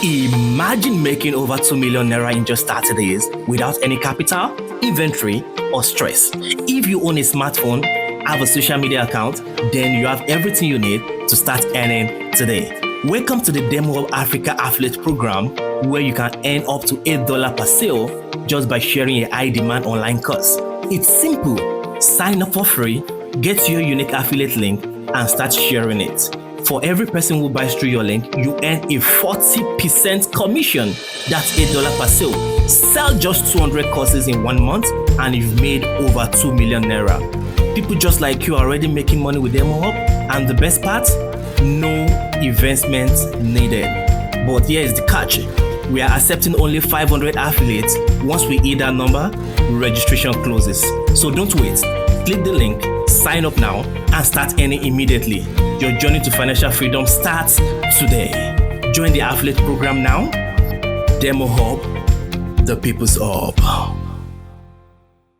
Imagine making over 2 million naira in just 30 days without any capital, inventory, or stress. If you own a smartphone, have a social media account, then you have everything you need to start earning today. Welcome to the Demohub Africa Affiliate Program, where you can earn up to $8 per sale just by sharing a high-demand online course. It's simple. Sign up for free, get your unique affiliate link, and start sharing it. For every person who buys through your link, you earn a 40% commission. That's $8 per sale. Sell just 200 courses in 1 month and you've made over 2 million naira. People just like you are already making money with Demohub, and the best part, no investment needed. But here is the catch. We are accepting only 500 affiliates. Once we hit that number, registration closes. So don't wait. Click the link, sign up now, and start earning immediately. Your journey to financial freedom starts today. Join the affiliate program now. Demohub, the people's hub.